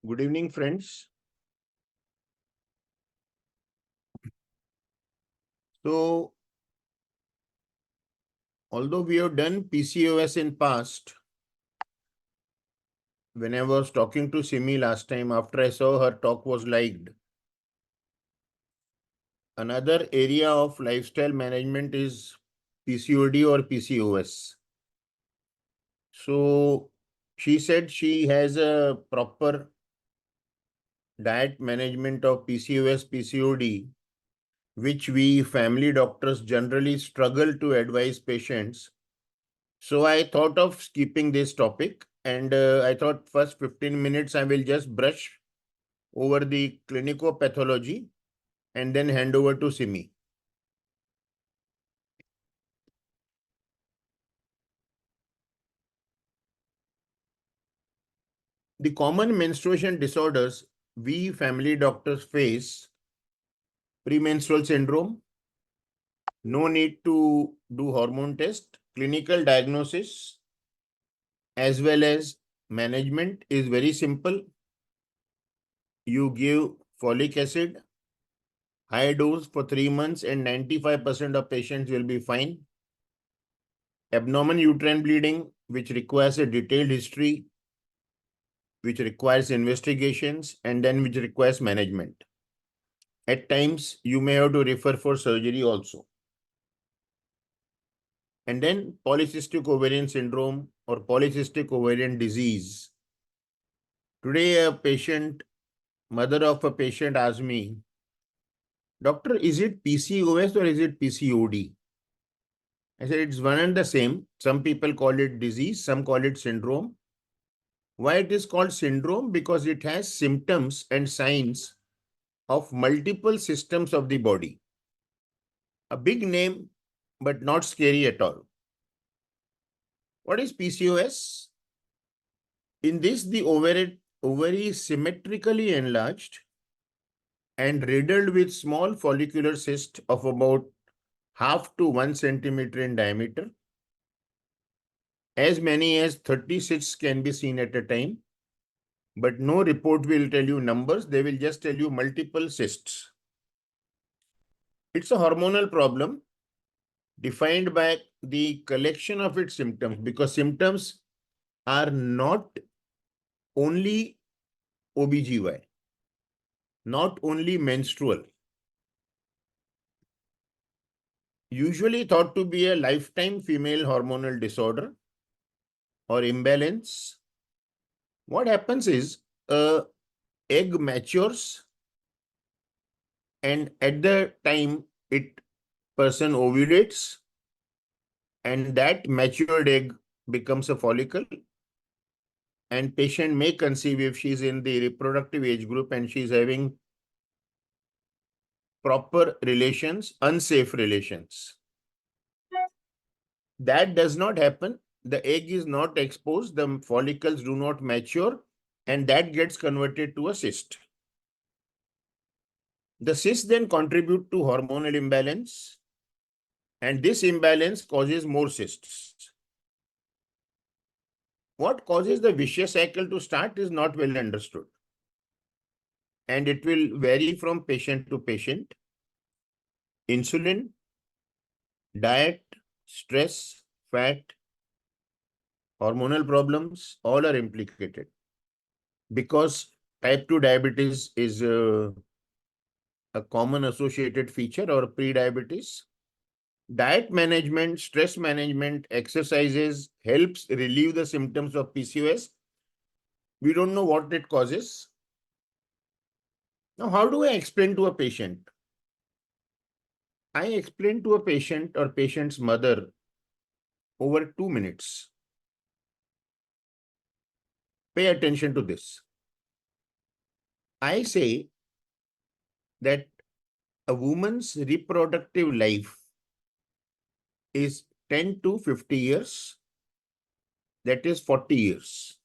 Good evening, friends. So, although we have done PCOS in past, when I was talking to Simi last time, after I saw her talk was liked, another area of lifestyle management is PCOD or PCOS. So, she said she has a proper diet management of PCOS, PCOD, which we family doctors generally struggle to advise patients. So I thought of skipping this topic, and I thought first 15 minutes I will just brush over the clinico-pathology and then hand over to Simi. The common menstruation disorders we family doctors face: premenstrual syndrome, no need to do hormone test, clinical diagnosis as well as management is very simple. You give folic acid, high dose for 3 months, and 95% of patients will be fine. Abnormal uterine bleeding, which requires a detailed history, which requires investigations, and then which requires management. At times, you may have to refer for surgery also. And then polycystic ovarian syndrome or polycystic ovarian disease. Today, mother of a patient asked me, "Doctor, is it PCOS or is it PCOD?" I said, it's one and the same. Some people call it disease, some call it syndrome. Why it is called syndrome? Because it has symptoms and signs of multiple systems of the body. A big name, but not scary at all. What is PCOS? In this, the ovary is symmetrically enlarged and riddled with small follicular cysts of about half to 1 centimeter in diameter. As many as 30 cysts can be seen at a time, but no report will tell you numbers. They will just tell you multiple cysts. It's a hormonal problem defined by the collection of its symptoms, because symptoms are not only OBGY, not only menstrual. Usually thought to be a lifetime female hormonal disorder or imbalance. What happens is a egg matures, and at the time person ovulates, and that matured egg becomes a follicle, and patient may conceive if she's in the reproductive age group and she's having proper relations, unsafe relations. That does not happen. The egg is not exposed, the follicles do not mature, and that gets converted to a cyst. The cyst then contribute to hormonal imbalance, and this imbalance causes more cysts. What causes the vicious cycle to start is not well understood, and it will vary from patient to patient. Insulin, diet, stress, fat, hormonal problems, all are implicated, because type 2 diabetes is a common associated feature, or pre-diabetes. Diet management, stress management, exercises helps relieve the symptoms of PCOS. We don't know what it causes. Now, how do I explain to a patient? I explain to a patient or patient's mother over 2 minutes. Pay attention to this. I say that a woman's reproductive life is 10 to 50 years. That is 40 years.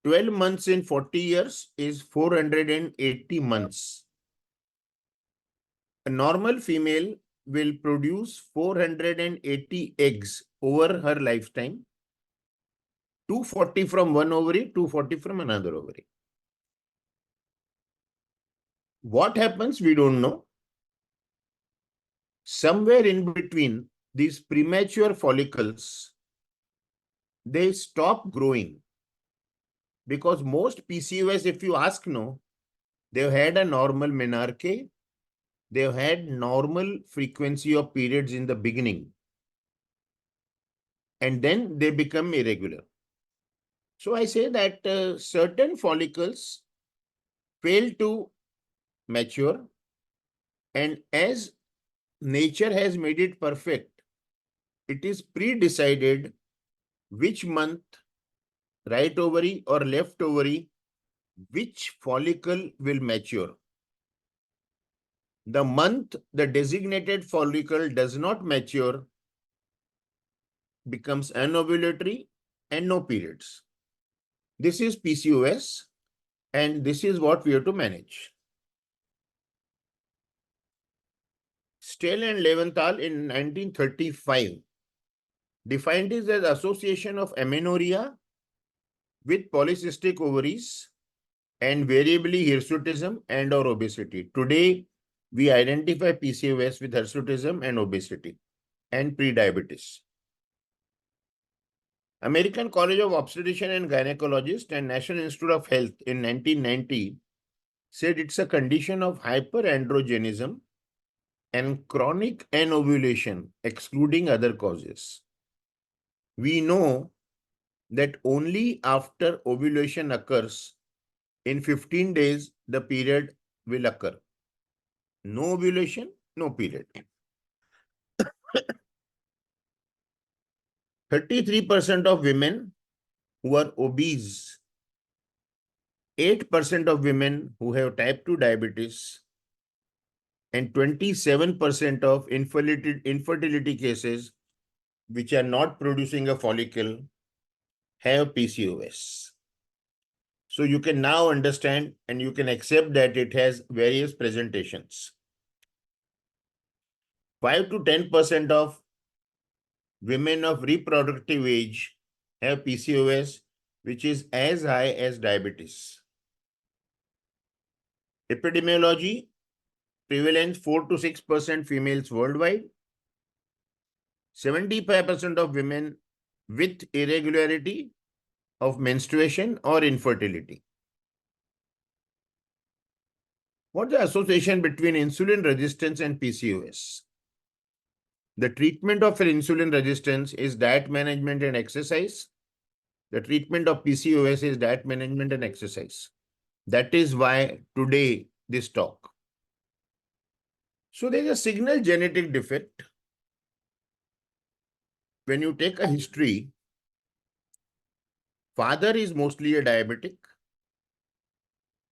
12 months in 40 years is 480 months. A normal female will produce 480 eggs over her lifetime. 240 from one ovary, 240 from another ovary. What happens, we don't know. Somewhere in between, these premature follicles, they stop growing. Because most PCOS, if you ask, no, they've had a normal menarche, they've had normal frequency of periods in the beginning, and then they become irregular. So I say that certain follicles fail to mature, and as nature has made it perfect, it is pre-decided which month, right ovary or left ovary, which follicle will mature. The month the designated follicle does not mature becomes anovulatory and no periods. This is PCOS, and this is what we have to manage. Stell and Leventhal in 1935 defined this as association of amenorrhea with polycystic ovaries and variably hirsutism and or obesity. Today, we identify PCOS with hirsutism and obesity and prediabetes. American College of Obstetrician and Gynecologist and National Institute of Health in 1990 said it's a condition of hyperandrogenism and chronic anovulation, excluding other causes. We know that only after ovulation occurs, in 15 days, the period will occur. No ovulation, no period. 33% of women who are obese, 8% of women who have type 2 diabetes, and 27% of infertility cases which are not producing a follicle have PCOS. So you can now understand and you can accept that it has various presentations. 5 to 10% of women of reproductive age have PCOS, which is as high as diabetes. Epidemiology, prevalence 4 to 6% females worldwide, 75% of women with irregularity of menstruation or infertility. What's the association between insulin resistance and PCOS? The treatment of insulin resistance is diet management and exercise. The treatment of PCOS is diet management and exercise. That is why today this talk. So there is a signal genetic defect. When you take a history, father is mostly a diabetic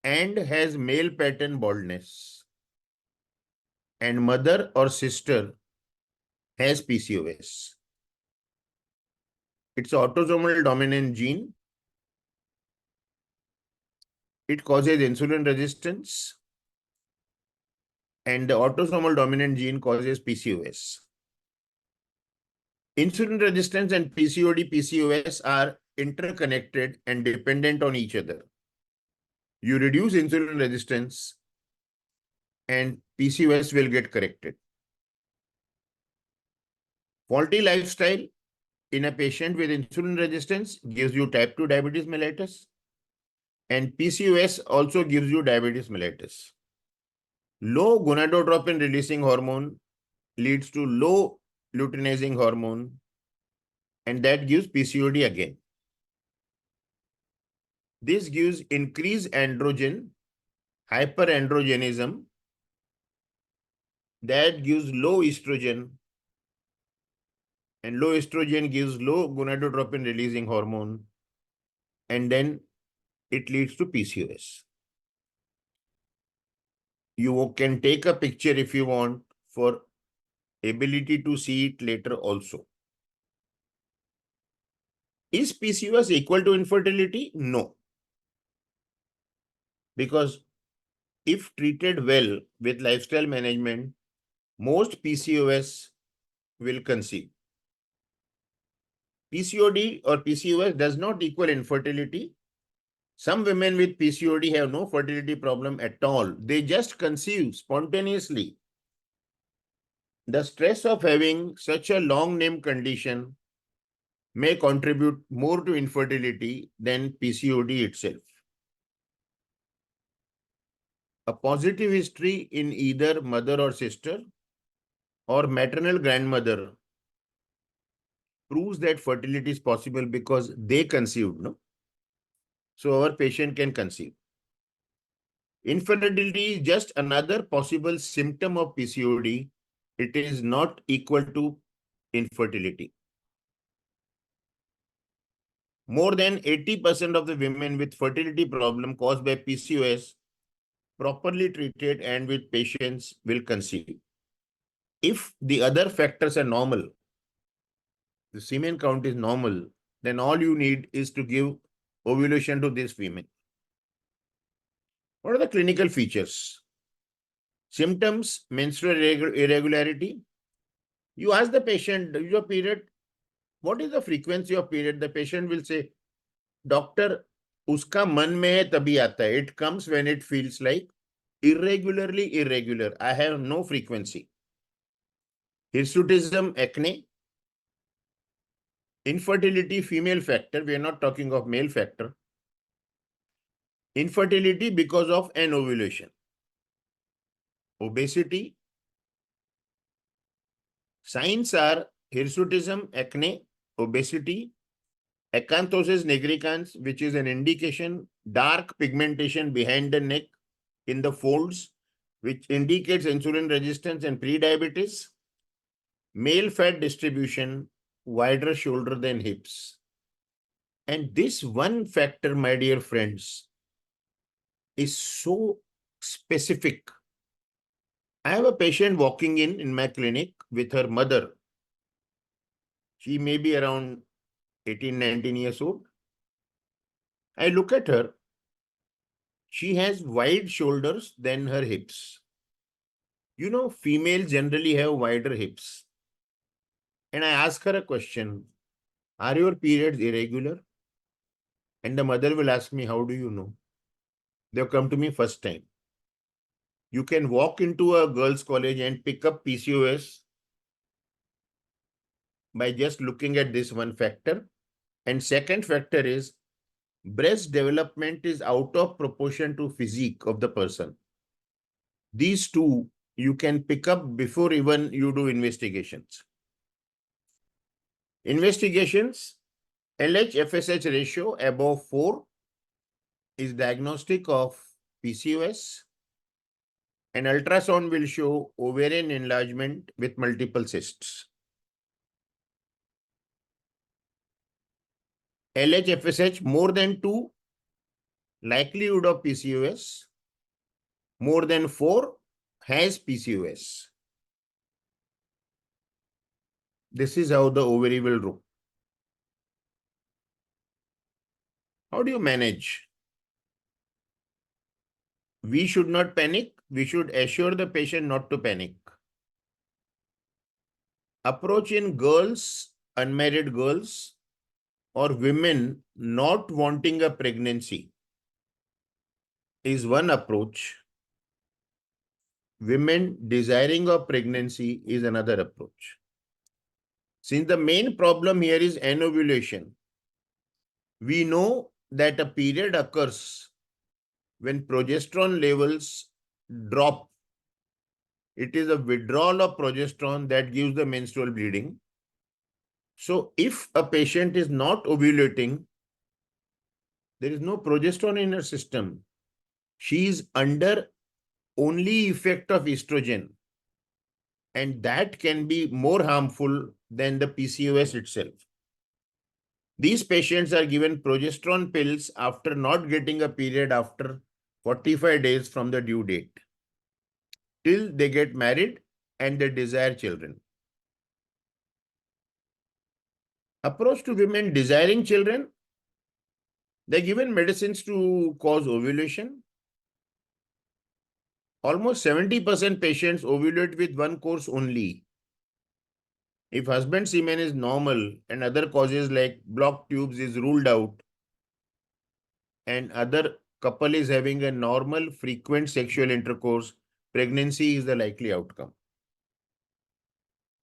and has male pattern baldness, and mother or sister has PCOS. It's autosomal dominant gene. It causes insulin resistance, and the autosomal dominant gene causes PCOS. Insulin resistance and PCOD, PCOS are interconnected and dependent on each other. You reduce insulin resistance and PCOS will get corrected. Faulty lifestyle in a patient with insulin resistance gives you type 2 diabetes mellitus, and PCOS also gives you diabetes mellitus. Low gonadotropin releasing hormone leads to low luteinizing hormone, and that gives PCOD again. This gives increased androgen, hyperandrogenism, that gives low estrogen, and low estrogen gives low gonadotropin releasing hormone, and then it leads to PCOS. You can take a picture if you want for ability to see it later also. Is PCOS equal to infertility? No. Because if treated well with lifestyle management, most PCOS will conceive. PCOD or PCOS does not equal infertility. Some women with PCOD have no fertility problem at all. They just conceive spontaneously. The stress of having such a long name condition may contribute more to infertility than PCOD itself. A positive history in either mother or sister or maternal grandmother proves that fertility is possible because they conceived, no? So our patient can conceive. Infertility is just another possible symptom of PCOD. It is not equal to infertility. More than 80% of the women with fertility problem caused by PCOS, properly treated and with patience, will conceive. If the other factors are normal, the semen count is normal, then all you need is to give ovulation to this female. What are the clinical features? Symptoms: menstrual irregularity. You ask the patient, your period, what is the frequency of period? The patient will say, doctor, uska man mein hai tabhi aata hai. It comes when it feels like irregularly irregular. I have no frequency. Hirsutism, acne. Infertility, female factor. We are not talking of male factor. Infertility because of anovulation. Obesity. Signs are hirsutism, acne, obesity, acanthosis nigricans, which is an indication, dark pigmentation behind the neck in the folds, which indicates insulin resistance and prediabetes, male fat distribution, wider shoulder than hips. And this one factor, my dear friends, is so specific. I have a patient walking in my clinic with her mother. She may be around 18, 19 years old. I look at her. She has wide shoulders than her hips. You know, females generally have wider hips. And I ask her a question, are your periods irregular? And the mother will ask me, how do you know? They've come to me first time. You can walk into a girls' college and pick up PCOS by just looking at this one factor. And second factor is breast development is out of proportion to physique of the person. These two you can pick up before even you do investigations. Investigations, LH-FSH ratio above 4 is diagnostic of PCOS. An ultrasound will show ovarian enlargement with multiple cysts. LH-FSH more than 2, likelihood of PCOS. More than 4 has PCOS. This is how the ovary will look. How do you manage? We should not panic. We should assure the patient not to panic. Approach in girls, unmarried girls, or women not wanting a pregnancy is one approach. Women desiring a pregnancy is another approach. Since the main problem here is anovulation, we know that a period occurs when progesterone levels drop. It is a withdrawal of progesterone that gives the menstrual bleeding. So if a patient is not ovulating, there is no progesterone in her system. She is under only effect of estrogen. And that can be more harmful than the PCOS itself. These patients are given progesterone pills after not getting a period after 45 days from the due date, till they get married and they desire children. Approach to women desiring children, they're given medicines to cause ovulation. Almost 70% patients ovulate with one course only. If husband semen is normal and other causes like blocked tubes is ruled out, and other couple is having a normal frequent sexual intercourse, pregnancy is the likely outcome.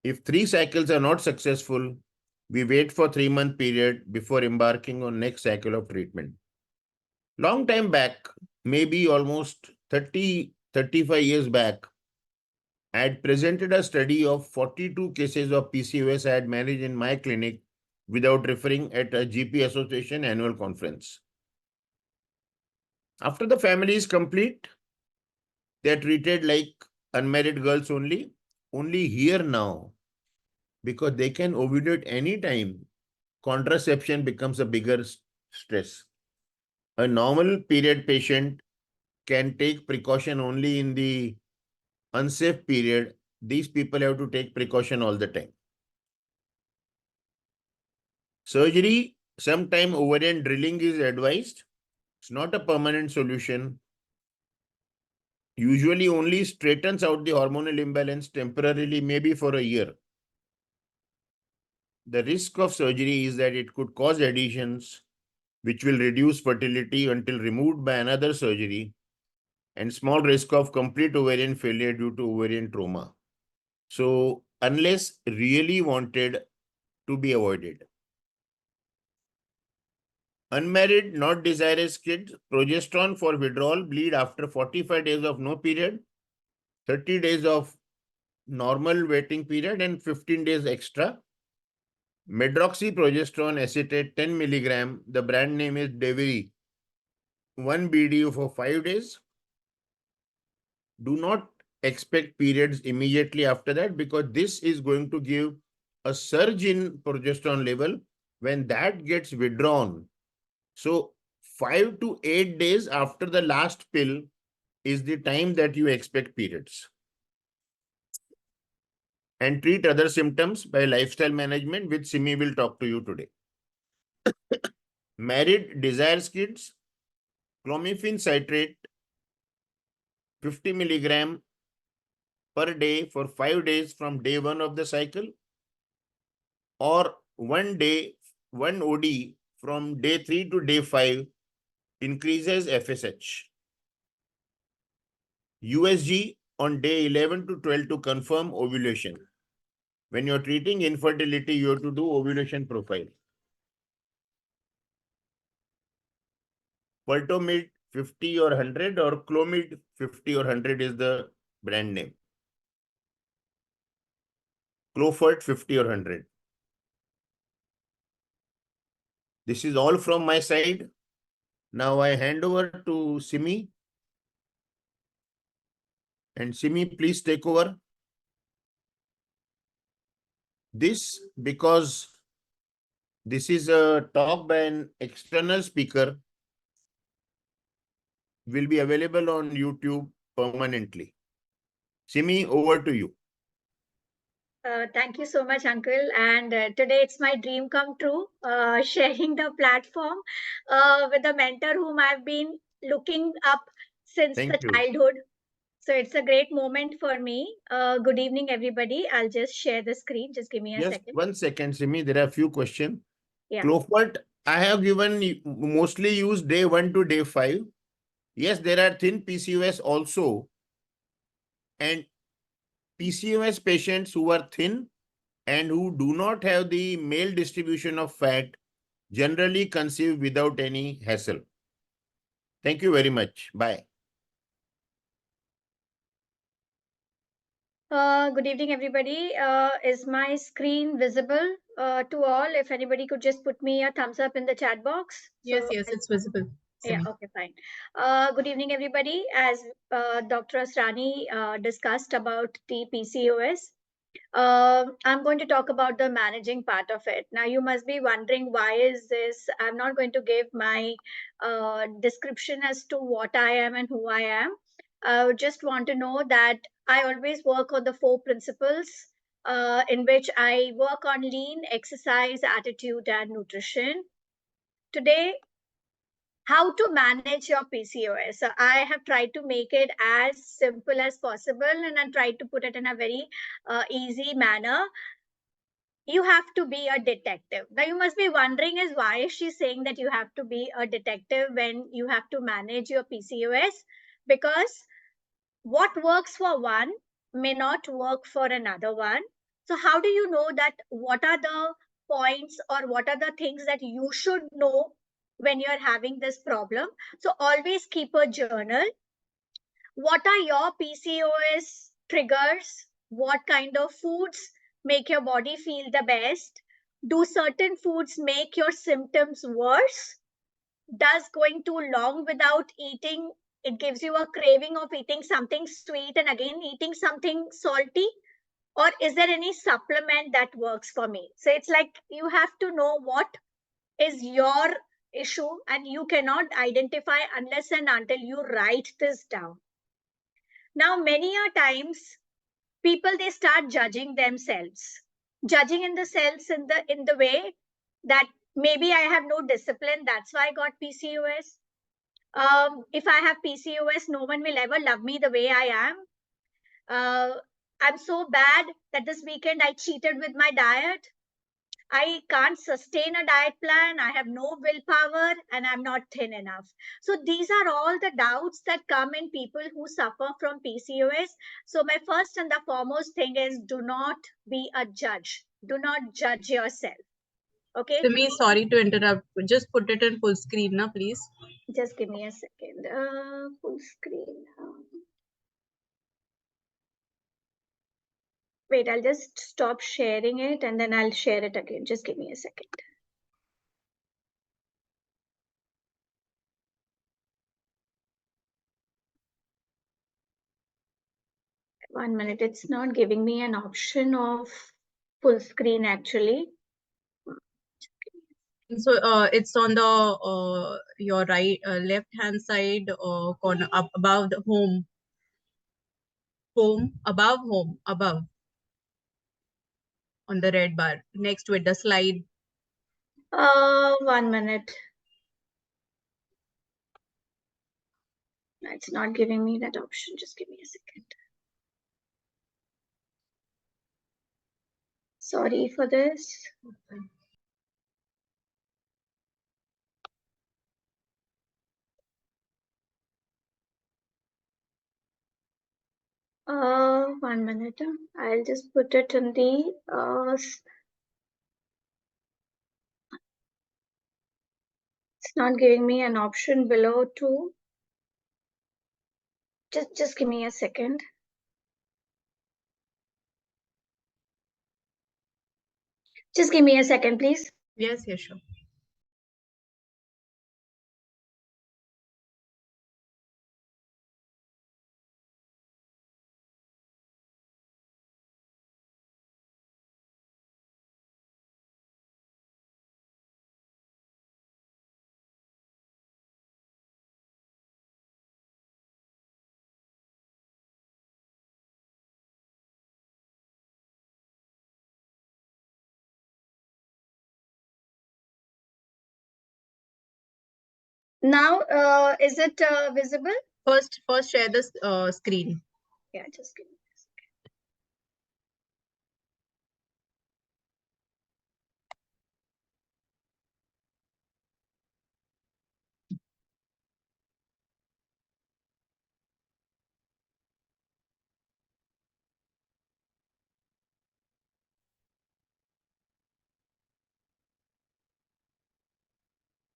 If 3 cycles are not successful, we wait for 3-month period before embarking on next cycle of treatment. Long time back, maybe almost 35 years back, I had presented a study of 42 cases of PCOS I had managed in my clinic without referring at a GP Association annual conference. After the family is complete, they are treated like unmarried girls only. Only here now, because they can ovulate anytime, contraception becomes a bigger stress. A normal period patient can take precaution only in the unsafe period. These people have to take precaution all the time. Surgery, sometime ovarian drilling is advised. It's not a permanent solution. Usually only straightens out the hormonal imbalance temporarily, maybe for a year. The risk of surgery is that it could cause adhesions, which will reduce fertility until removed by another surgery, and small risk of complete ovarian failure due to ovarian trauma. So, unless really wanted, to be avoided. Unmarried, not desirous kids, progesterone for withdrawal, bleed after 45 days of no period, 30 days of normal waiting period, and 15 days extra. Medroxyprogesterone acetate 10 milligram, the brand name is Dietary, 1 BDU for 5 days. Do not expect periods immediately after that, because this is going to give a surge in progesterone level when that gets withdrawn. So 5 to 8 days after the last pill is the time that you expect periods. And treat other symptoms by lifestyle management, which Simi will talk to you today. Married desires kids, clomiphene citrate 50 milligram per day for 5 days from day 1 of the cycle, or 1 day, 1 OD from day 3 to day 5 increases FSH. USG on day 11 to 12 to confirm ovulation. When you're treating infertility, you have to do ovulation profile. Fertomid 50 or 100 or Clomid 50 or 100 is the brand name. Clofert 50 or 100. This is all from my side. Now I hand over to Simi. And Simi, please take over. This, because this is a talk by an external speaker, will be available on YouTube permanently. Simi, over to you. Thank you so much, Uncle. And today it's my dream come true, sharing the platform with a mentor whom I've been looking up since Thank the you. childhood. So it's a great moment for me. Good evening, everybody. I'll just share the screen. Just give me a Just second. 1 second, Simi. There are a few questions. Yeah. Clofert, I have given mostly used day 1 to day 5. Yes, there are thin PCOS also. And PCOS patients who are thin and who do not have the male distribution of fat generally conceive without any hassle. Thank you very much. Bye. Good evening, everybody. Is my screen visible to all? If anybody could just put me a thumbs up in the chat box. Yes, it's visible. Yeah, okay, fine. Good evening, everybody. As Dr. Asrani discussed about the PCOS, I'm going to talk about the managing part of it. Now, you must be wondering, why is this? I'm not going to give my description as to what I am and who I am. I just want to know that I always work on the 4 principles in which I work on lean, exercise, attitude, and nutrition. Today, how to manage your PCOS. So I have tried to make it as simple as possible, and I tried to put it in a very easy manner. you have to be a detective. Now you must be wondering is why is she saying that you have to be a detective when you have to manage your PCOS? Because what works for one may not work for another one. So how do you know that what are the points or what are the things that you should know when you're having this problem? So always keep a journal. What are your PCOS triggers? What kind of foods make your body feel the best? Do certain foods make your symptoms worse? Does going too long without eating, it gives you a craving of eating something sweet and again eating something salty? Or is there any supplement that works for me? So it's like you have to know what is your issue, and you cannot identify unless and until you write this down. Now, many a times people, they start judging themselves, judging in the sense, in the way that maybe I have no discipline, that's why I got PCOS. If I have PCOS, no one will ever love me the way I am. I'm so bad that this weekend I cheated with my diet. I can't sustain a diet plan. I have no willpower and I'm not thin enough. So these are all the doubts that come in people who suffer from PCOS. So my first and the foremost thing is do not be a judge. Do not judge yourself. Okay. Simi, sorry to interrupt. Just put it in full screen, na, please. Just give me a second. Full screen. Wait, I'll just stop sharing it and then I'll share it again. Just give me a second. One minute. It's not giving me an option of full screen actually. So it's on the your right left hand side corner up above the home above on the red bar next with the slide. 1 minute. It's not giving me that option. Just give me a second. Sorry for this. Uh, 1 minute. I'll just put it in the it's not giving me an option below to just give me a second. Just give me a second, please. Yes, yes, sure. Now, is it visible? First share the screen. Yeah, just give me a second.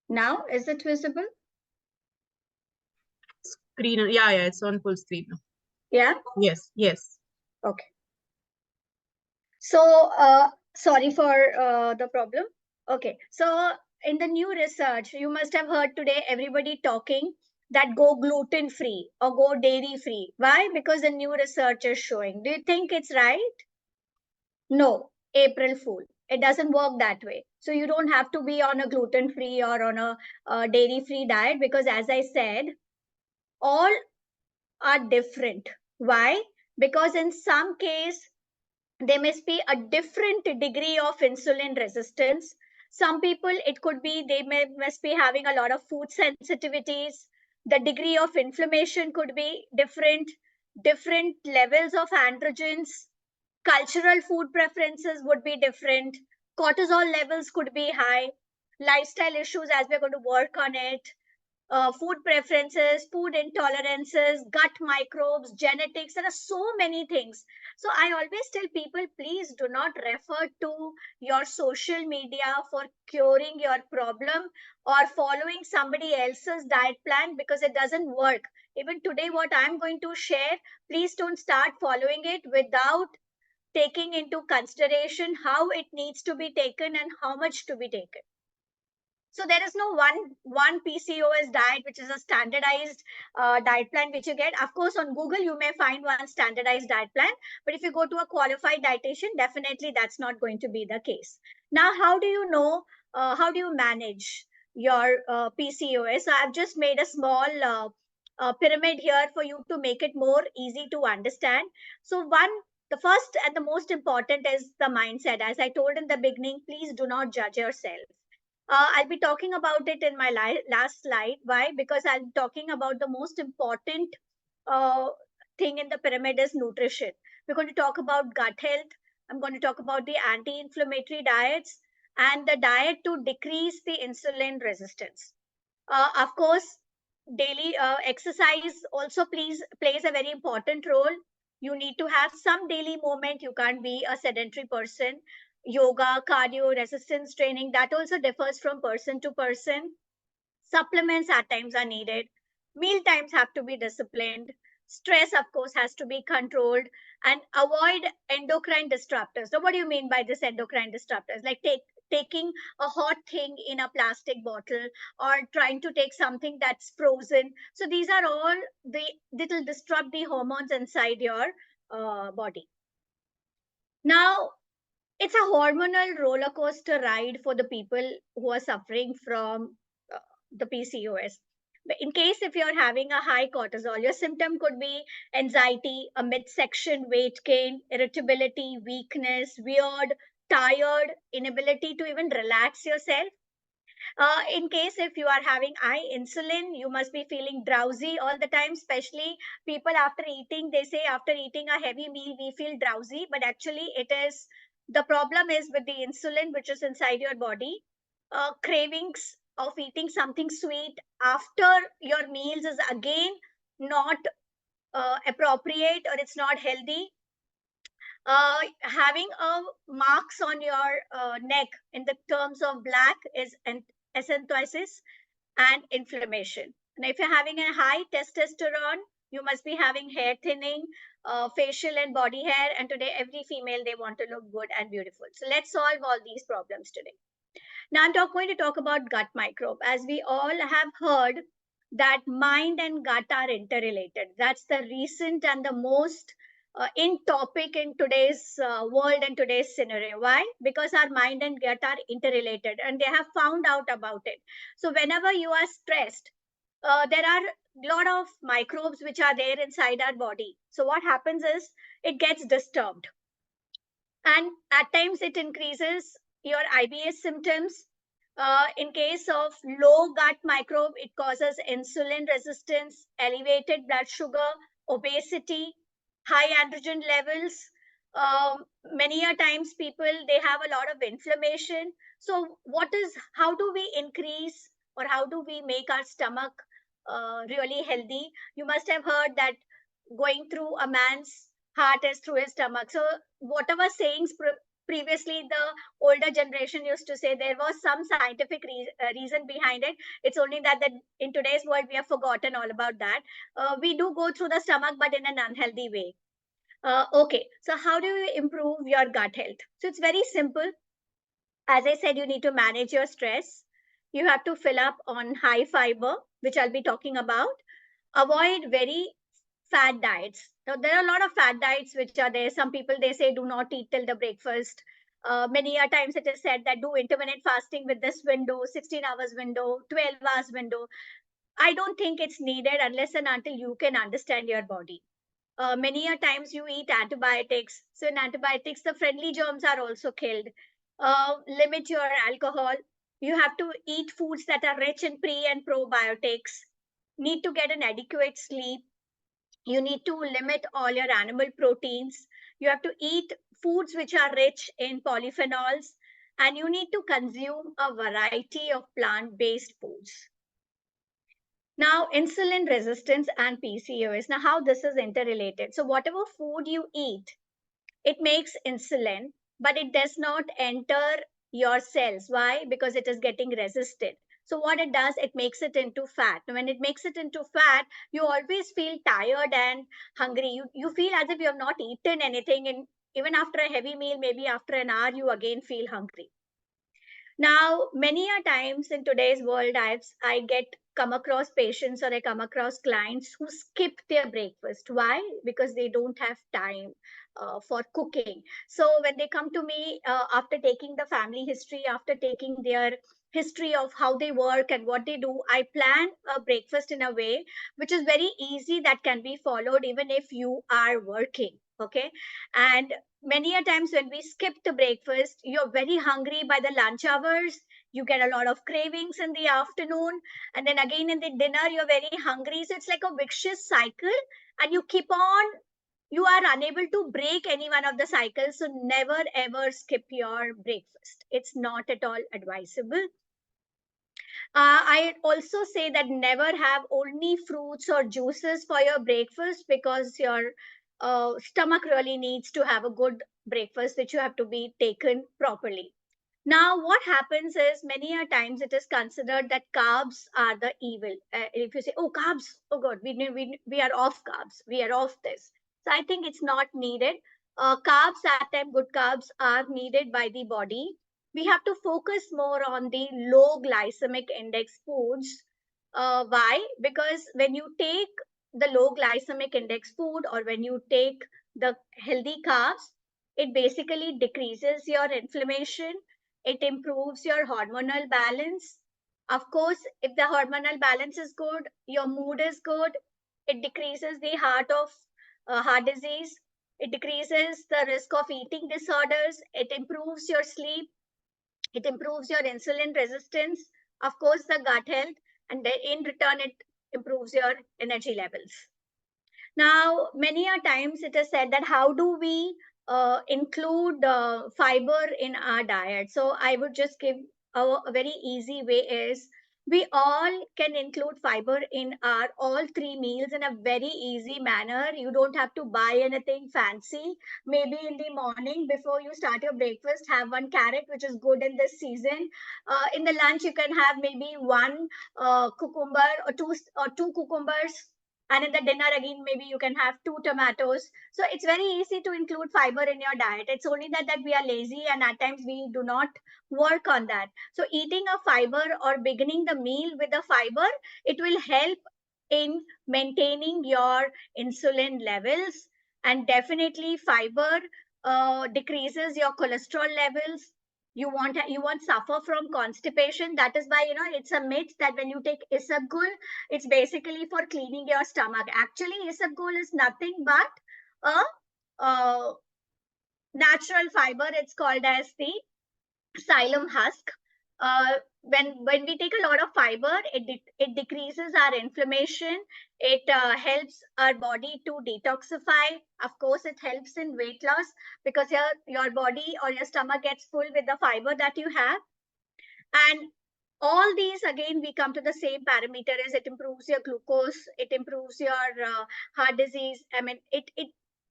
Now, is it visible? Screen, yeah, it's on full screen. Yeah. Yes, yes. Okay. So, sorry for the problem. Okay. So, in the new research, you must have heard today everybody talking that go gluten free or go dairy free. Why? Because the new research is showing. Do you think it's right? No, April Fool. It doesn't work that way. So, you don't have to be on a gluten free or on a dairy free diet because, as I said, all are different. Why? Because in some case, there must be a different degree of insulin resistance. Some people, it could be must be having a lot of food sensitivities. The degree of inflammation could be different, different levels of androgens. Cultural food preferences would be different. Cortisol levels could be high. Lifestyle issues, as we're going to work on it. Food preferences, food intolerances, gut microbes, genetics. There are so many things. So I always tell people, please do not refer to your social media for curing your problem or following somebody else's diet plan, because it doesn't work. Even today, what I'm going to share, please don't start following it without taking into consideration how it needs to be taken and how much to be taken. So there is no one PCOS diet which is a standardized diet plan which you get. Of course, on Google you may find one standardized diet plan, but if you go to a qualified dietitian, definitely that's not going to be the case. Now, how do you know? How do you manage your PCOS? So I've just made a small pyramid here for you to make it more easy to understand. So the first and the most important is the mindset. As I told in the beginning, please do not judge yourself. I'll be talking about it in my last slide. Why? Because I'm talking about the most important uh, thing in the pyramid is nutrition. We're going to talk about gut health. I'm going to talk about the anti-inflammatory diets and the diet to decrease the insulin resistance. Of course, daily exercise also plays a very important role. You need to have some daily movement. You can't be a sedentary person. Yoga, cardio, resistance training, that also differs from person to person. Supplements at times are needed. Meal times have to be disciplined. Stress, of course, has to be controlled, and avoid endocrine disruptors. So what do you mean by this endocrine disruptors? Like taking a hot thing in a plastic bottle, or trying to take something that's frozen. So these are all the that will disrupt the hormones inside your body. Now, it's a hormonal roller coaster ride for the people who are suffering from the PCOS. But in case if you're having a high cortisol, your symptom could be anxiety, a midsection weight gain, irritability, weakness, weird, tired, inability to even relax yourself. In case if you are having high insulin, you must be feeling drowsy all the time, especially people after eating. They say after eating a heavy meal, we feel drowsy, but actually, it is the problem is with the insulin which is inside your body. Cravings of eating something sweet after your meals is again not appropriate, or it's not healthy. Having a marks on your neck in the terms of black is an acanthosis and inflammation. And if you're having a high testosterone, you must be having hair thinning, facial and body hair. And today, every female, they want to look good and beautiful. So let's solve all these problems today. Now, going to talk about gut microbe. As we all have heard, that mind and gut are interrelated. That's the recent and the most in topic in today's world and today's scenario. Why? Because our mind and gut are interrelated, and they have found out about it. So whenever you are stressed, there are a lot of microbes which are there inside our body. So what happens is it gets disturbed, and at times it increases your IBS symptoms. In case of low gut microbe, it causes insulin resistance, elevated blood sugar, obesity, high androgen levels. Many a times people, they have a lot of inflammation. So how do we increase, or how do we make our stomach really healthy? You must have heard that going through a man's heart is through his stomach. So whatever sayings previously the older generation used to say, there was some scientific reason behind it. It's only that in today's world we have forgotten all about that. We do go through the stomach, but in an unhealthy way. Okay, so how do you improve your gut health? So it's very simple. As I said, you need to manage your stress. You have to fill up on high fiber, which I'll be talking about. Avoid very fat diets. Now, there are a lot of fat diets which are there. Some people, they say do not eat till the breakfast. Many a times it is said that do intermittent fasting with this window, 16 hours window, 12 hours window. I don't think it's needed unless and until you can understand your body. Many a times you eat antibiotics. So in antibiotics, the friendly germs are also killed. Limit your alcohol. You have to eat foods that are rich in pre and probiotics. Need to get an adequate sleep. You need to limit all your animal proteins. You have to eat foods which are rich in polyphenols, and you need to consume a variety of plant-based foods. Now, insulin resistance and PCOS. Now, how this is interrelated. So, whatever food you eat, it makes insulin, but it does not enter your cells. Why? Because it is getting resisted. So what it does, it makes it into fat. When it makes it into fat, you always feel tired and hungry. You feel as if you have not eaten anything, and even after a heavy meal, maybe after an hour, you again feel hungry. Now, many a times in today's world, I get come across patients or I come across clients who skip their breakfast. Why? Because they don't have time for cooking. So when they come to me after taking the family history, after taking their history of how they work and what they do, I plan a breakfast in a way which is very easy that can be followed even if you are working. Okay. And many a times when we skip the breakfast, you're very hungry by the lunch hours, you get a lot of cravings in the afternoon, and then again in the dinner you're very hungry. So it's like a vicious cycle, and you keep on, you are unable to break any one of the cycles. So never ever skip your breakfast. It's not at all advisable. I also say that never have only fruits or juices for your breakfast, because your stomach really needs to have a good breakfast, which you have to be taken properly. Now, what happens is many a times it is considered that carbs are the evil. If you say, "Oh, carbs, oh God, we are off carbs, we are off this," so I think it's not needed. Carbs, at time, good carbs are needed by the body. We have to focus more on the low glycemic index foods. Why? Because when you take the low glycemic index food, or when you take the healthy carbs, it basically decreases your inflammation, it improves your hormonal balance. Of course, if the hormonal balance is good, your mood is good, it decreases the heart disease, it decreases the risk of eating disorders, it improves your sleep, it improves your insulin resistance, of course, the gut health, and then in return, it improves your energy levels. Now, many a times it is said that how do we include fiber in our diet? So I would just give a very easy way is we all can include fiber in our all three meals in a very easy manner. You don't have to buy anything fancy. Maybe in the morning before you start your breakfast, have one carrot, which is good in this season. In the lunch, you can have maybe one cucumber or two cucumbers, and in the dinner again maybe you can have two tomatoes. So it's very easy to include fiber in your diet. It's only that we are lazy, and at times we do not work on that. So eating a fiber or beginning the meal with a fiber, it will help in maintaining your insulin levels. And definitely fiber decreases your cholesterol levels. You won't suffer from constipation. That is why, it's a myth that when you take isabgol, it's basically for cleaning your stomach. Actually, isabgol is nothing but a, uh natural fiber. It's called as the xylem husk. When we take a lot of fiber, it decreases our inflammation. It helps our body to detoxify. Of course, it helps in weight loss, because your body or your stomach gets full with the fiber that you have. And all these, again, we come to the same parameter: is it improves your glucose, it improves your heart disease. I mean, it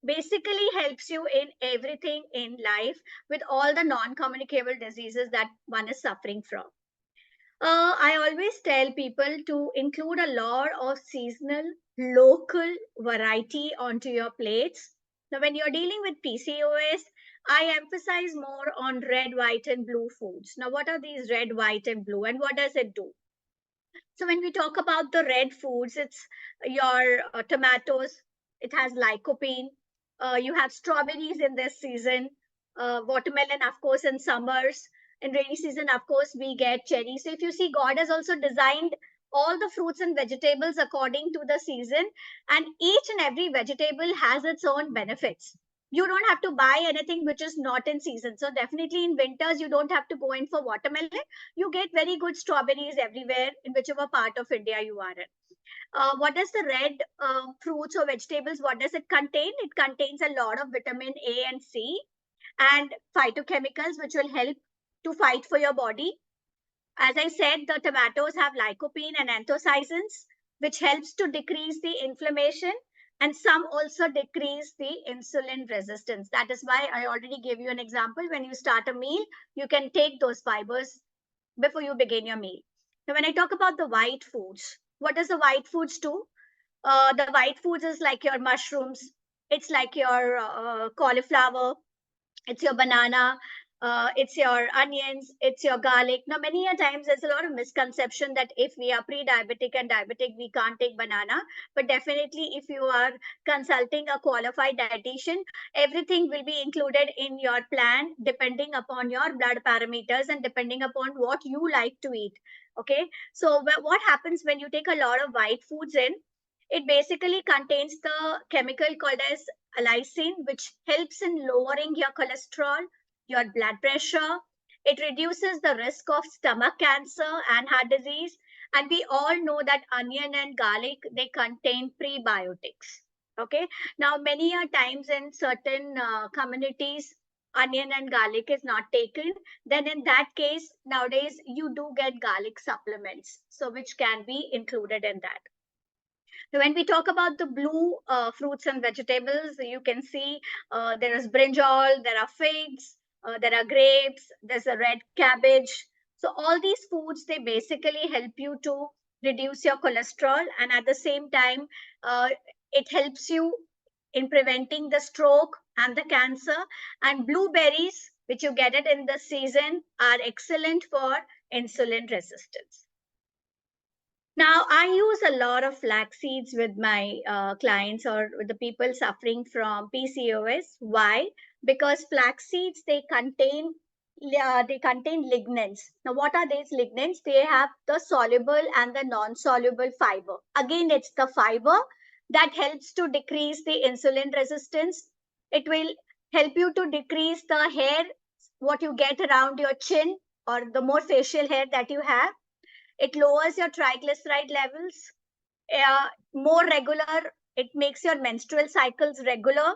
basically helps you in everything in life, with all the non-communicable diseases that one is suffering from. I always tell people to include a lot of seasonal, local variety onto your plates. Now, when you're dealing with PCOS, I emphasize more on red, white, and blue foods. Now, what are these red, white, and blue, and what does it do? So when we talk about the red foods, it's your tomatoes. It has lycopene. You have strawberries in this season. Watermelon, of course, in summers. In rainy season, of course, we get cherries. So if you see, God has also designed all the fruits and vegetables according to the season, and each and every vegetable has its own benefits. You don't have to buy anything which is not in season. So definitely in winters, you don't have to go in for watermelon. You get very good strawberries everywhere in whichever part of India you are in. What does the red fruits or vegetables, what does it contain? It contains a lot of vitamin A and C. and phytochemicals which will help to fight for your body. As I said, the tomatoes have lycopene and anthocyanins, which helps to decrease the inflammation, and some also decrease the insulin resistance. That is why I already gave you an example. When you start a meal, you can take those fibers before you begin your meal. Now, when I talk about the white foods, what does the white foods do? The white foods is like your mushrooms, it's like your cauliflower, it's your banana, it's your onions, it's your garlic. Now, many a times there's a lot of misconception that if we are pre-diabetic and diabetic, we can't take banana. But definitely, if you are consulting a qualified dietitian, everything will be included in your plan depending upon your blood parameters and depending upon what you like to eat. Okay, so what happens when you take a lot of white foods in? It basically contains the chemical called as lysine, which helps in lowering your cholesterol, your blood pressure. It reduces the risk of stomach cancer and heart disease. And we all know that onion and garlic, they contain prebiotics. Okay. Now, many a times in certain communities, onion and garlic is not taken. Then in that case, nowadays you do get garlic supplements, so which can be included in that. So when we talk about the blue fruits and vegetables, you can see there is brinjal, there are figs, there are grapes, there's a red cabbage. So all these foods, they basically help you to reduce your cholesterol, and at the same time, uh, it helps you in preventing the stroke and the cancer. And blueberries, which you get it in the season, are excellent for insulin resistance. Now, I use a lot of flax seeds with my clients or with the people suffering from PCOS. Why? Because flax seeds, they contain lignans. Now, what are these lignans? They have the soluble and the non-soluble fiber. Again, it's the fiber that helps to decrease the insulin resistance. It will help you to decrease the hair, what you get around your chin, or the more facial hair that you have. It lowers your triglyceride levels, more regular. It makes your menstrual cycles regular.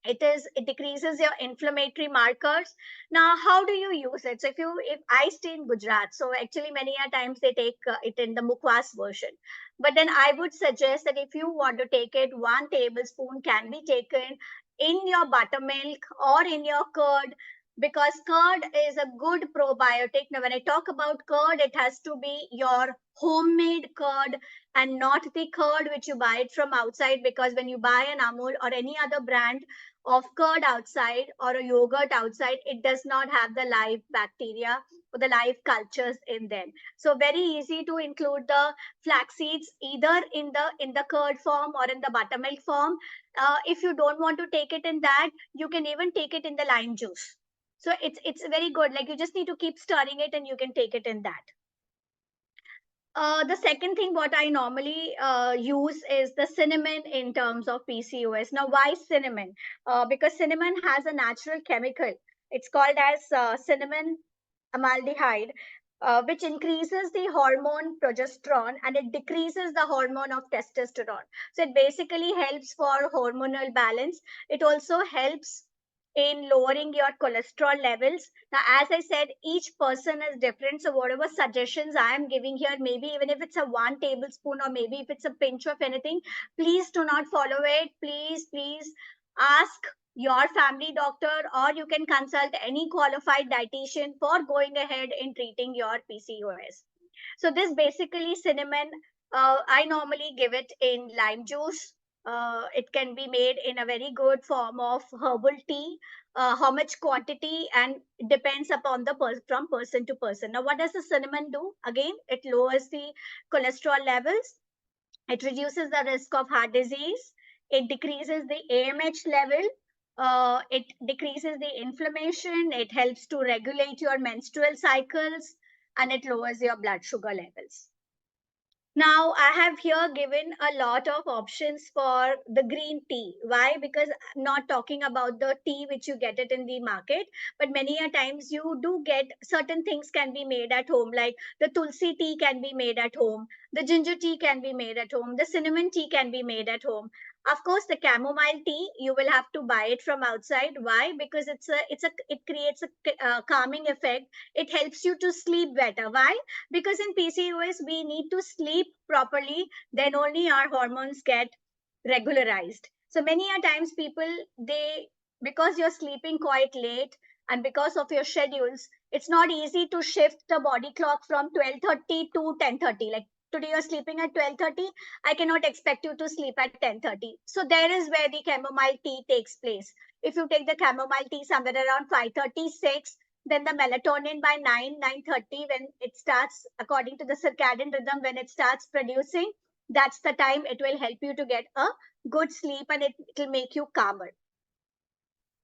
It decreases your inflammatory markers. Now, how do you use it? So if I stay in Gujarat, so actually many a times they take it in the mukwas version. But then I would suggest that if you want to take it, 1 tablespoon can be taken in your buttermilk or in your curd, because curd is a good probiotic. Now, when I talk about curd, it has to be your homemade curd and not the curd which you buy it from outside, because when you buy an Amul or any other brand of curd outside or a yogurt outside, it does not have the live bacteria or the live cultures in them. So very easy to include the flax seeds either in the curd form or in the buttermilk form. If you don't want to take it in that, you can even take it in the lime juice. So it's very good. Like, you just need to keep stirring it and you can take it in that. The second thing what I normally use is the cinnamon in terms of PCOS. Now, why cinnamon? Because cinnamon has a natural chemical. It's called as cinnamon amaldehyde, which increases the hormone progesterone and it decreases the hormone of testosterone. So it basically helps for hormonal balance. It also helps in lowering your cholesterol levels. Now, as I said, each person is different. So whatever suggestions I am giving here, maybe even if it's a 1 tablespoon or maybe if it's a pinch of anything, please do not follow it. Please ask your family doctor, or you can consult any qualified dietitian for going ahead in treating your PCOS. So this basically cinnamon, I normally give it in lime juice. It can be made in a very good form of herbal tea. How much quantity and depends upon the from person to person. Now, what does the cinnamon do? Again, it lowers the cholesterol levels. It reduces the risk of heart disease. It decreases the AMH level. It decreases the inflammation. It helps to regulate your menstrual cycles, and it lowers your blood sugar levels. Now, I have here given a lot of options for the green tea. Why? Because I'm not talking about the tea which you get it in the market, but many a times you do get certain things can be made at home, like the tulsi tea can be made at home. The ginger tea can be made at home. The cinnamon tea can be made at home. Of course, the chamomile tea, you will have to buy it from outside. Why? Because it creates a calming effect. It helps you to sleep better. Why? Because in PCOS, we need to sleep properly. Then only our hormones get regularized. So many a times people, because you're sleeping quite late and because of your schedules, it's not easy to shift the body clock from 12:30 to 10:30. Like today you're sleeping at 12:30, I cannot expect you to sleep at 10:30. So there is where the chamomile tea takes place. If you take the chamomile tea somewhere around 5:36, then the melatonin by 9:30, when it starts, according to the circadian rhythm, when it starts producing, that's the time it will help you to get a good sleep, and it will make you calmer.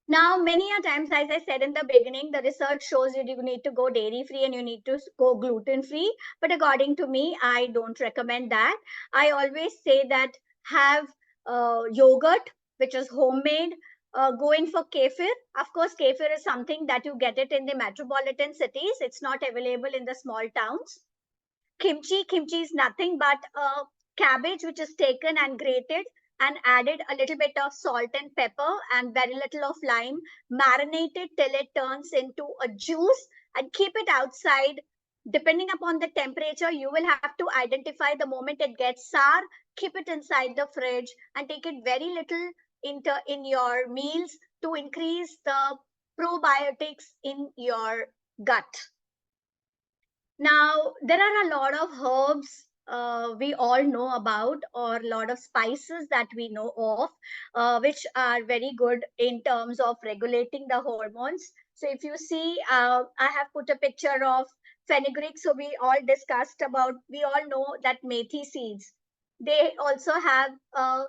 Now, many a times, as I said in the beginning, the research shows that you need to go dairy free and you need to go gluten free. But according to me, I don't recommend that. I always say that have yogurt, which is homemade. Going for kefir. Of course, kefir is something that you get it in the metropolitan cities. It's not available in the small towns. Kimchi is nothing but a cabbage which is taken and grated and added a little bit of salt and pepper and very little of lime, marinated till it turns into a juice, and keep it outside. Depending upon the temperature, you will have to identify the moment it gets sour, keep it inside the fridge and take it very little in your meals to increase the probiotics in your gut. Now, there are a lot of herbs we all know about, or a lot of spices that we know of, which are very good in terms of regulating the hormones. So, if you see, I have put a picture of fenugreek. So, we all discussed about, we all know that methi seeds. They also have a,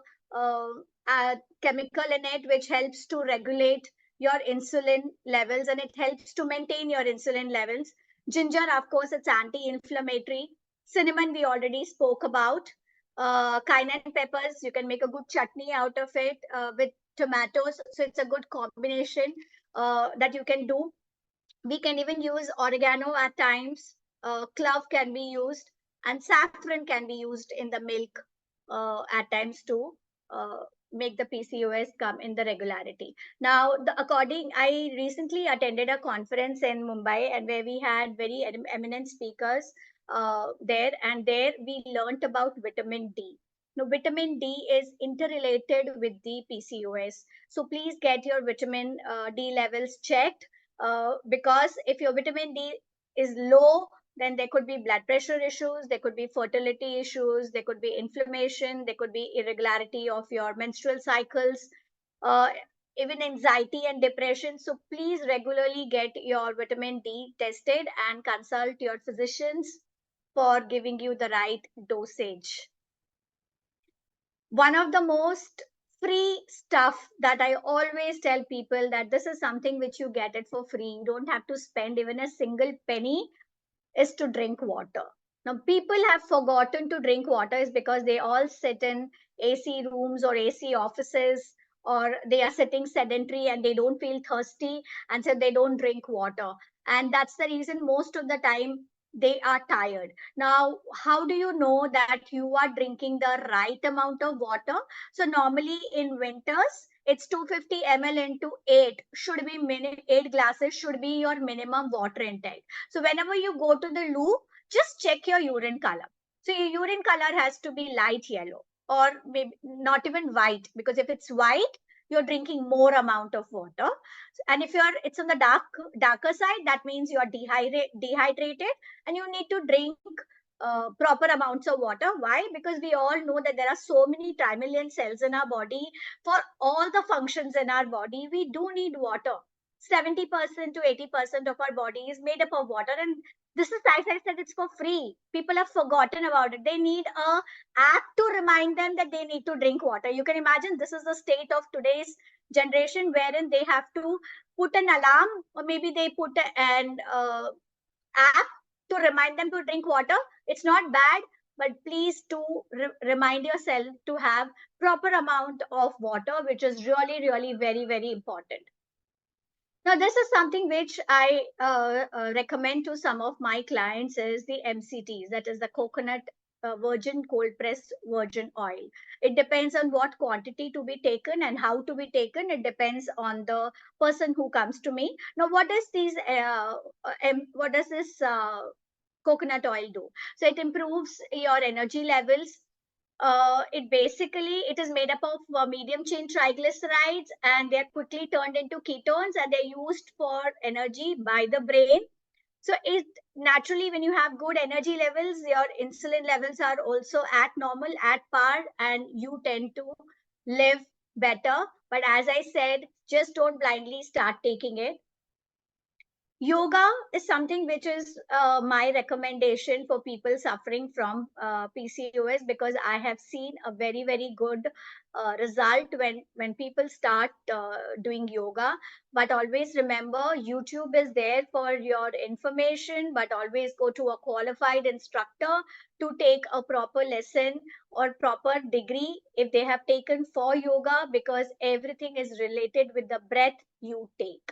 a chemical in it which helps to regulate your insulin levels, and it helps to maintain your insulin levels. Ginger, of course, it's anti-inflammatory. Cinnamon, we already spoke about. Cayenne peppers, you can make a good chutney out of it with tomatoes. So it's a good combination that you can do. We can even use oregano at times. Clove can be used, and saffron can be used in the milk at times to uh, make the PCOS come in the regularity. Now, I recently attended a conference in Mumbai, and where we had very eminent speakers there, and there we learnt about vitamin D. Now, vitamin D is interrelated with the PCOS. So please get your vitamin D levels checked, because if your vitamin D is low, then there could be blood pressure issues, there could be fertility issues, there could be inflammation, there could be irregularity of your menstrual cycles, uh, even anxiety and depression. So please regularly get your vitamin D tested and consult your physicians for giving you the right dosage. One of the most free stuff that I always tell people, that this is something which you get it for free. You don't have to spend even a single penny, is to drink water. Now, people have forgotten to drink water is because they all sit in AC rooms or AC offices, or they are sitting sedentary and they don't feel thirsty, and so they don't drink water. And that's the reason most of the time they are tired. Now, how do you know that you are drinking the right amount of water? So, normally in winters, it's 250 ml into 8 should be 8 glasses should be your minimum water intake. So whenever you go to the loo, just check your urine color. So your urine color has to be light yellow, or maybe not even white, because if it's white, you're drinking more amount of water. And if it's on the darker side, that means you are dehydrated, and you need to drink proper amounts of water. Why? Because we all know that there are so many trimillion cells in our body. For all the functions in our body, we do need water. 70% to 80% of our body is made up of water, and this is, as I said, it's for free. People have forgotten about it. They need a app to remind them that they need to drink water. You can imagine this is the state of today's generation, wherein they have to put an alarm, or maybe they put an app to remind them to drink water. It's not bad, but please to remind yourself to have proper amount of water, which is really, really very, very important. Now, this is something which I recommend to some of my clients, is the MCTs, that is the coconut virgin cold pressed virgin oil. It depends on what quantity to be taken and how to be taken. It depends on the person who comes to me. Now, what does this coconut oil do? So it improves your energy levels. It is made up of medium chain triglycerides, and they're quickly turned into ketones, and they're used for energy by the brain. So it naturally, when you have good energy levels, your insulin levels are also at normal, at par, and you tend to live better. But as I said, just don't blindly start taking it. Yoga is something which is my recommendation for people suffering from PCOS, because I have seen a very, very good result when people start doing yoga. But always remember, YouTube is there for your information, but always go to a qualified instructor to take a proper lesson or proper degree if they have taken for yoga, because everything is related with the breath you take.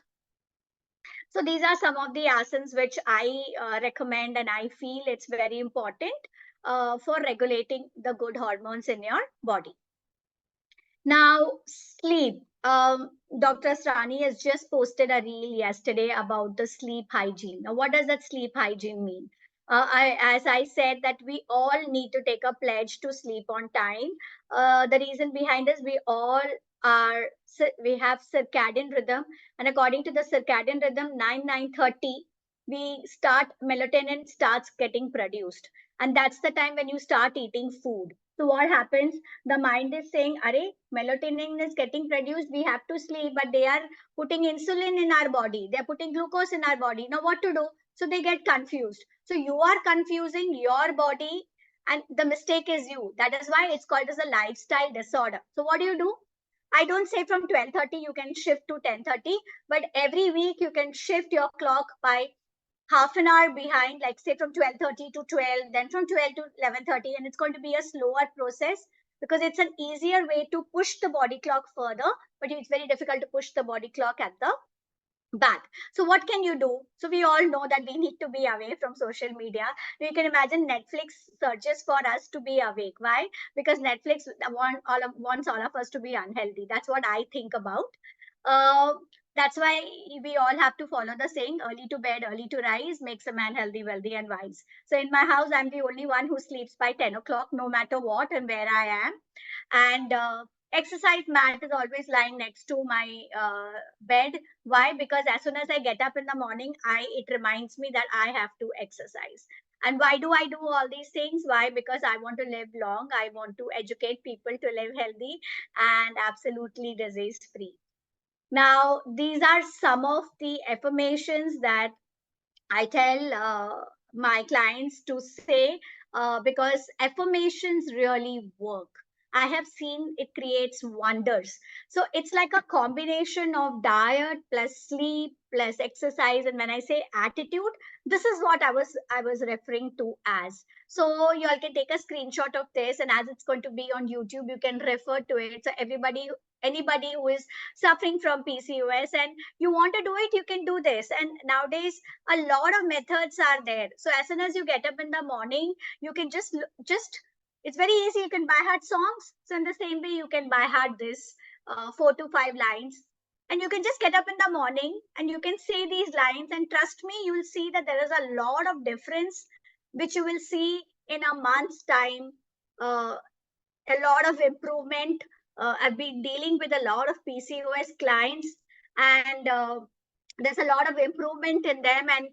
So these are some of the asanas which I recommend, and I feel it's very important for regulating the good hormones in your body. Now, sleep. Dr. Asrani has just posted a reel yesterday about the sleep hygiene. Now, what does that sleep hygiene mean? As I said, that we all need to take a pledge to sleep on time. The reason behind is we have circadian rhythm, and according to the circadian rhythm, 9:30, we start melatonin starts getting produced, and that's the time when you start eating food. So what happens? The mind is saying, "Arey, melatonin is getting produced. We have to sleep," but they are putting insulin in our body. They are putting glucose in our body. Now, what to do? So they get confused. So you are confusing your body, and the mistake is you. That is why it's called as a lifestyle disorder. So what do? I don't say from 12:30 you can shift to 10:30, but every week you can shift your clock by half an hour behind, like say from 12:30 to 12, then from 12 to 11:30, and it's going to be a slower process, because it's an easier way to push the body clock further, but it's very difficult to push the body clock at the back. So what can you do? So we all know that we need to be away from social media. You can imagine Netflix searches for us to be awake. Why? Because Netflix wants all of us to be unhealthy. That's what I think about. uh, that's why we all have to follow the saying, early to bed, early to rise makes a man healthy, wealthy, and wise. So in my house, I'm the only one who sleeps by 10 o'clock, no matter what and where I am. And exercise mat is always lying next to my bed. Why? Because as soon as I get up in the morning, it reminds me that I have to exercise. And why do I do all these things? Why? Because I want to live long. I want to educate people to live healthy and absolutely disease free. Now, these are some of the affirmations that I tell my clients to say, because affirmations really work. I have seen it creates wonders. So it's like a combination of diet plus sleep plus exercise. And when I say attitude, this is what I was referring to as. So you all can take a screenshot of this, and as it's going to be on YouTube, you can refer to it. So anybody who is suffering from PCOS and you want to do it, you can do this. And nowadays a lot of methods are there. So as soon as you get up in the morning, you can just it's very easy. You can by heart songs. So in the same way, you can by heart this 4 to 5 lines, and you can just get up in the morning and you can say these lines. And trust me, you will see that there is a lot of difference, which you will see in a month's time. Uh, a lot of improvement. I've been dealing with a lot of PCOS clients, and there's a lot of improvement in them, and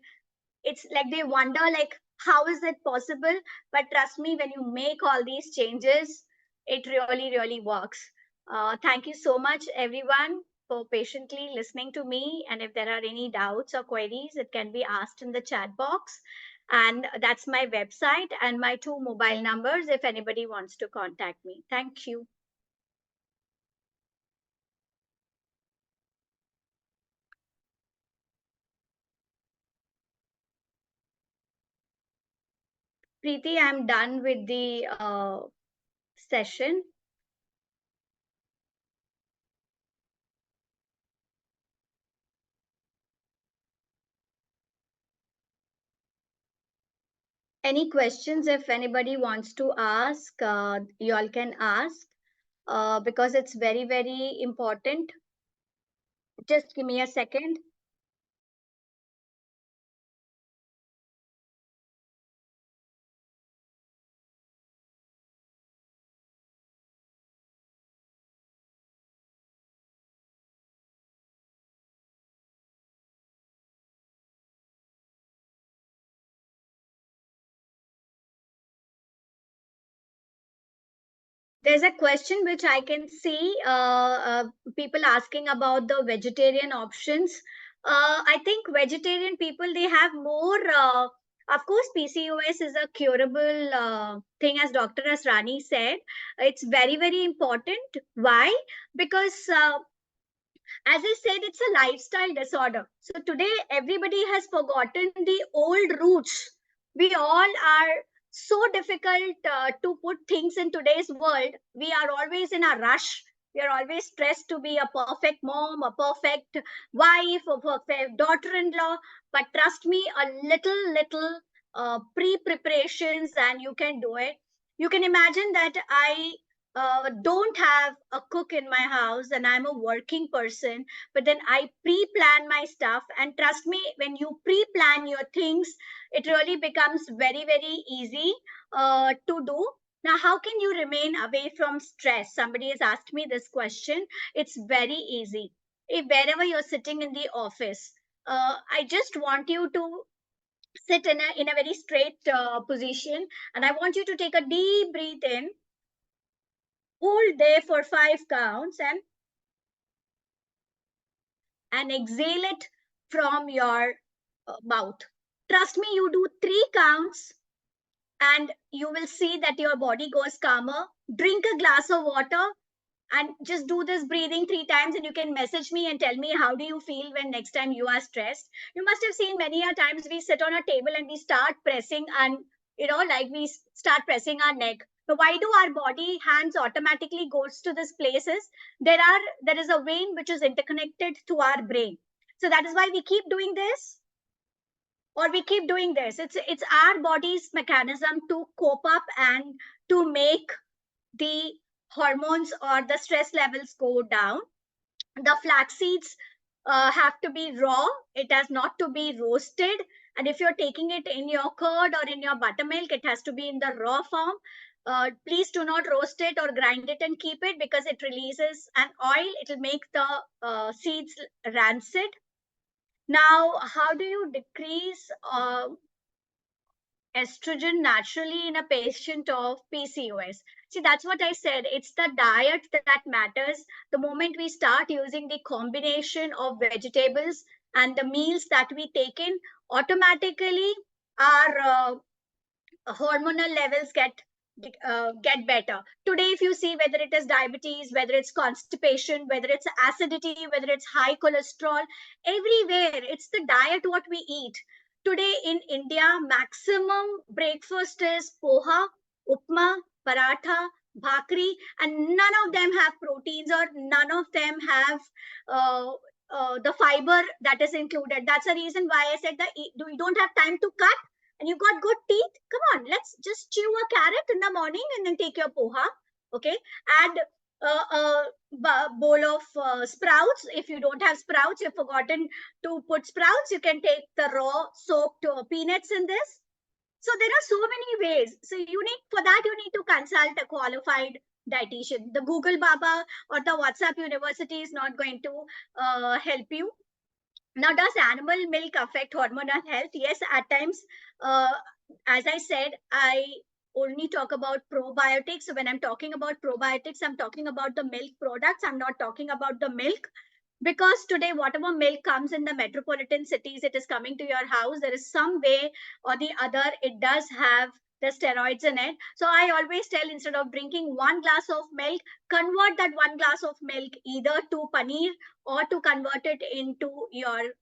it's like they wonder like how is it possible. But trust me, when you make all these changes, it really works. Thank you so much everyone for patiently listening to me, and if there are any doubts or queries, it can be asked in the chat box. And that's my website and my 2 mobile numbers if anybody wants to contact me. Thank you. Preeti, I'm done with the session. Any questions? If anybody wants to ask, you all can ask, because it's very, very important. Just give me a second. There's a question which I can see people asking about the vegetarian options. I think vegetarian people, they have more, of course, PCOS is a curable thing, as Dr. Asrani said. It's very, very important. Why? Because as I said, it's a lifestyle disorder. So today, everybody has forgotten the old roots. We all are so difficult to put things in today's world. We are always in a rush. We are always stressed to be a perfect mom, a perfect wife, a perfect daughter-in-law. But trust me, a little pre-preparations and you can do it. You can imagine that I don't have a cook in my house and I'm a working person, but then I pre-plan my stuff. And trust me, when you pre-plan your things, it really becomes very, very easy to do. Now, how can you remain away from stress? Somebody has asked me this question. It's very easy. If wherever you're sitting in the office, I just want you to sit in a very straight position, and I want you to take a deep breath in, hold there for 5 counts, and exhale it from your mouth. Trust me, you do 3 counts and you will see that your body goes calmer. Drink a glass of water and just do this breathing 3 times, and you can message me and tell me how do you feel when next time you are stressed. You must have seen many a times we sit on a table and we start pressing, and like we start pressing our neck. So why do our body hands automatically goes to these places? There is a vein which is interconnected to our brain. So that is why we keep doing this, or we keep doing this. It's our body's mechanism to cope up and to make the hormones or the stress levels go down. The flax seeds have to be raw. It has not to be roasted. And if you're taking it in your curd or in your buttermilk, it has to be in the raw form. Please do not roast it or grind it and keep it, because it releases an oil. It will make the seeds rancid. Now, how do you decrease estrogen naturally in a patient of PCOS? See, that's what I said. It's the diet that matters. The moment we start using the combination of vegetables and the meals that we take in, automatically our hormonal levels get better. Today, if you see, whether it is diabetes, whether it's constipation, whether it's acidity, whether it's high cholesterol, everywhere it's the diet what we eat. Today in India, maximum breakfast is poha, upma, paratha, bhakri, and none of them have proteins, or none of them have uh, the fiber that is included. That's the reason why I said that you don't have time to cut and you got good teeth. Come on, let's just chew a carrot in the morning and then take your poha. Okay, add a bowl of sprouts. If you don't have sprouts, you've forgotten to put sprouts, you can take the raw soaked peanuts in this. So there are so many ways. So for that you need to consult a qualified dietitian. The Google Baba or the WhatsApp University is not going to help you. Now, does animal milk affect hormonal health? Yes, at times. Uh, as I said, I only talk about probiotics. So when I'm talking about probiotics, I'm talking about the milk products. I'm not talking about the milk, because today whatever milk comes in the metropolitan cities, it is coming to your house. There is some way or the other, it does have the steroids in it. So I always tell, instead of drinking 1 glass of milk, convert that 1 glass of milk either to paneer or to convert it into your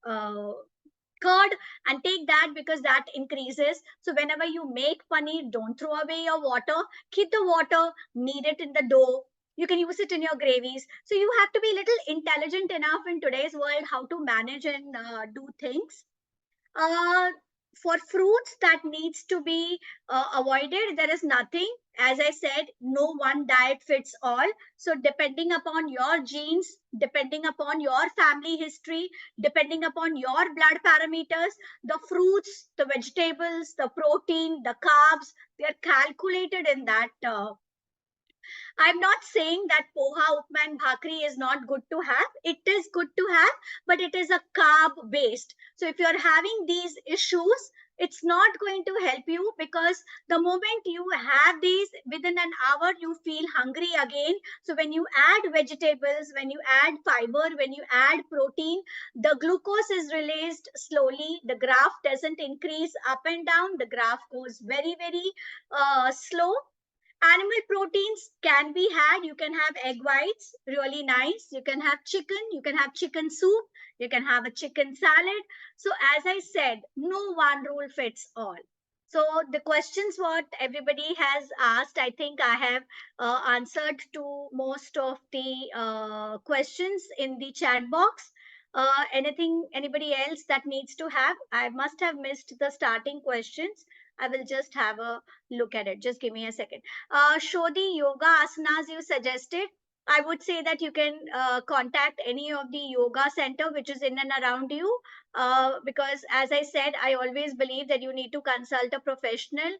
curd, and take that, because that increases. So whenever you make paneer, don't throw away your water. Keep the water, knead it in the dough. You can use it in your gravies. So you have to be a little intelligent enough in today's world how to manage and do things. Uh, for fruits that needs to be avoided, there is nothing. As I said, no one diet fits all. So depending upon your genes, depending upon your family history, depending upon your blood parameters, the fruits, the vegetables, the protein, the carbs, they are calculated in that. I'm not saying that poha, upma, and bhakri is not good to have. It is good to have, but it is a carb based. So if you're having these issues, it's not going to help you, because the moment you have these, within an hour, you feel hungry again. So when you add vegetables, when you add fiber, when you add protein, the glucose is released slowly. The graph doesn't increase up and down. The graph goes very, very slow. Animal proteins can be had. You can have egg whites, really nice. You can have chicken soup, you can have a chicken salad. So as I said, no one rule fits all. So the questions what everybody has asked, I think I have answered to most of the questions in the chat box. Anything anybody else that needs to have? I must have missed the starting questions. I will just have a look at it. Just give me a second. Show the yoga asanas you suggested. I would say that you can contact any of the yoga center which is in and around you, because as I said, I always believe that you need to consult a professional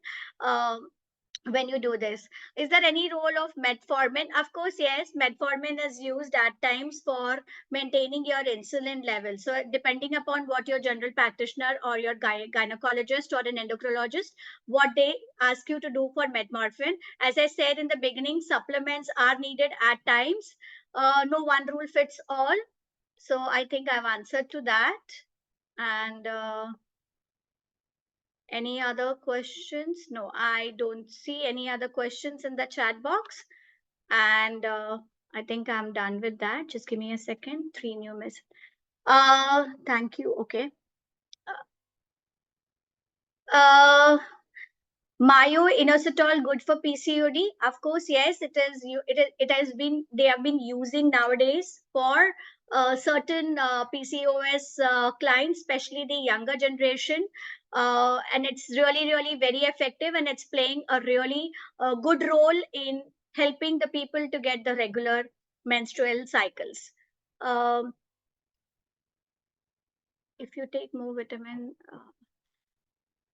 when you do this. Is there any role of metformin? Of course, yes. Metformin is used at times for maintaining your insulin level. So depending upon what your general practitioner or your gynecologist or an endocrinologist, what they ask you to do for metformin. As I said in the beginning, supplements are needed at times. No one rule fits all. So I think I've answered to that. And any other questions? No, I don't see any other questions in the chat box. And I think I'm done with that. Just give me a second. 3 new messages. Thank you. Okay. Mayo inositol good for PCOD? Of course, yes. It has been, they have been using nowadays for certain PCOS clients, especially the younger generation, and it's really very effective, and it's playing a really good role in helping the people to get the regular menstrual cycles. If you take more vitamin.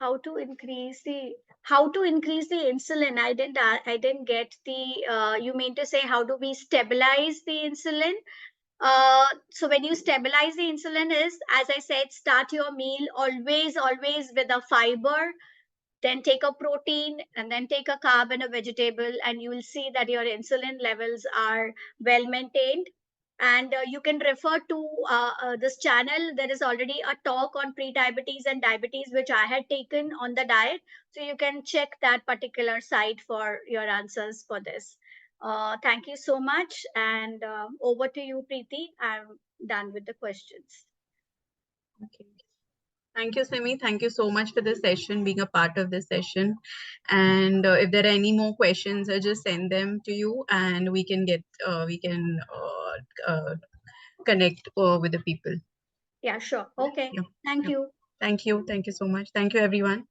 How to increase the insulin? I didn't get the you mean to say how do we stabilize the insulin? So when you stabilize the insulin is, as I said, start your meal always with a fiber, then take a protein, and then take a carb and a vegetable, and you will see that your insulin levels are well maintained. And you can refer to this channel. There is already a talk on pre-diabetes and diabetes which I had taken on the diet, so you can check that particular site for your answers for this. Thank you so much, and over to you, Preeti. I'm done with the questions. Okay. Thank you, Simi. Thank you so much for this session, being a part of this session. And if there are any more questions, I'll just send them to you, and we can connect with the people. Yeah, sure. Okay. Yeah. Thank Yeah. you. Thank you. Thank you so much. Thank you, everyone.